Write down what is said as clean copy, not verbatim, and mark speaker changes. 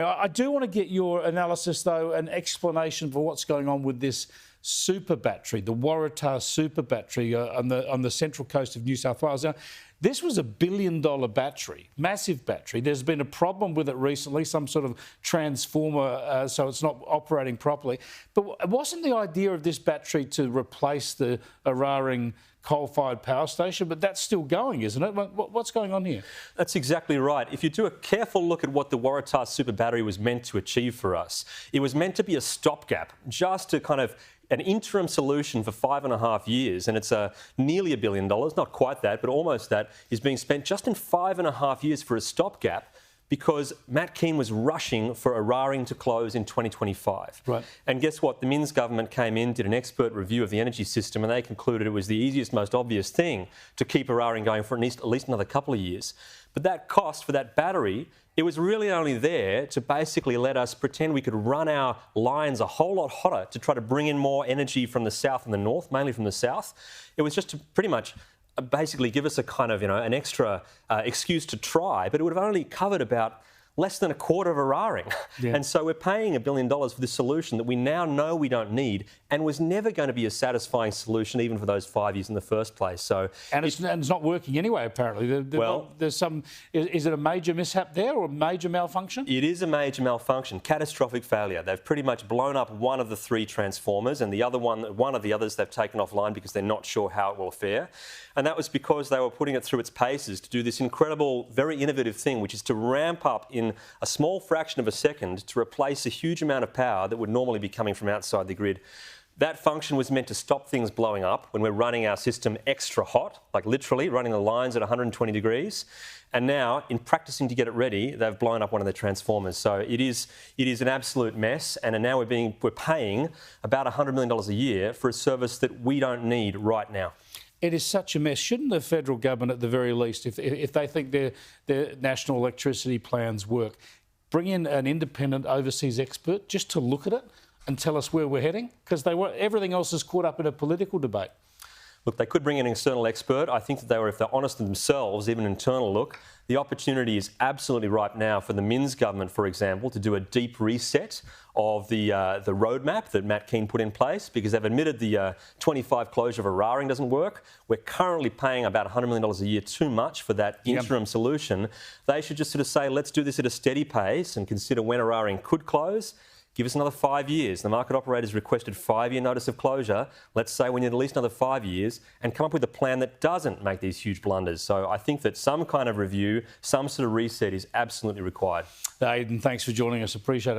Speaker 1: I do want to get your analysis, though, an explanation for what's going on with this super battery, the Waratah Super Battery on the central coast of New South Wales. Now, this was $1 billion battery, massive battery. There's been a problem with it recently, some sort of transformer, so it's not operating properly. But wasn't the idea of this battery to replace the Eraring coal-fired power station? But that's still going, isn't it? What's going on here?
Speaker 2: That's exactly right. If you do a careful look at what the Waratah Super Battery was meant to achieve for us, it was meant to be a stopgap, just to kind of an interim solution for 5.5 years, and it's nearly $1 billion, not quite that, but almost that, is being spent just in 5.5 years for a stopgap, because Matt Keane was rushing for Eraring to close in 2025.
Speaker 1: Right.
Speaker 2: And guess what? The Minns government came in, did an expert review of the energy system, and they concluded it was the easiest, most obvious thing to keep Eraring going for at least another couple of years. But that cost for that battery, it was really only there to basically let us pretend we could run our lines a whole lot hotter to try to bring in more energy from the south and the north, mainly from the south. It was just to pretty much basically give us a kind of, an extra excuse to try, but it would have only covered about less than a quarter of Eraring.
Speaker 1: Yeah.
Speaker 2: And so we're paying $1 billion for this solution that we now know we don't need and was never going to be a satisfying solution even for those 5 years in the first place. So
Speaker 1: and it's not working anyway, apparently. There's some... Is it a major mishap there or a major malfunction?
Speaker 2: It is a major malfunction, catastrophic failure. They've pretty much blown up one of the 3 transformers, and the other one of the others they've taken offline because they're not sure how it will fare. And that was because they were putting it through its paces to do this incredible, very innovative thing, which is to ramp up in a small fraction of a second to replace a huge amount of power that would normally be coming from outside the grid. That function was meant to stop things blowing up when we're running our system extra hot, like literally running the lines at 120 degrees. And now, in practicing to get it ready, they've blown up one of the transformers. So it is an absolute mess. And now we're paying about $100 million a year for a service that we don't need right now.
Speaker 1: It is such a mess. Shouldn't the federal government, at the very least, if they think their national electricity plans work, bring in an independent overseas expert just to look at it and tell us where we're heading? Because everything else is caught up in a political debate.
Speaker 2: Look, they could bring in an external expert. I think that if they're honest with themselves, even an internal look, the opportunity is absolutely ripe now for the Minns government, for example, to do a deep reset of the roadmap that Matt Keane put in place, because they've admitted the 25 closure of Eraring doesn't work. We're currently paying about $100 million a year too much for that interim solution. They should just sort of say, let's do this at a steady pace and consider when Eraring could close. Give us another 5 years. The market operators requested 5-year notice of closure. Let's say we need at least another 5 years and come up with a plan that doesn't make these huge blunders. So I think that some kind of review, some sort of reset is absolutely required.
Speaker 1: Aidan, thanks for joining us. Appreciate it.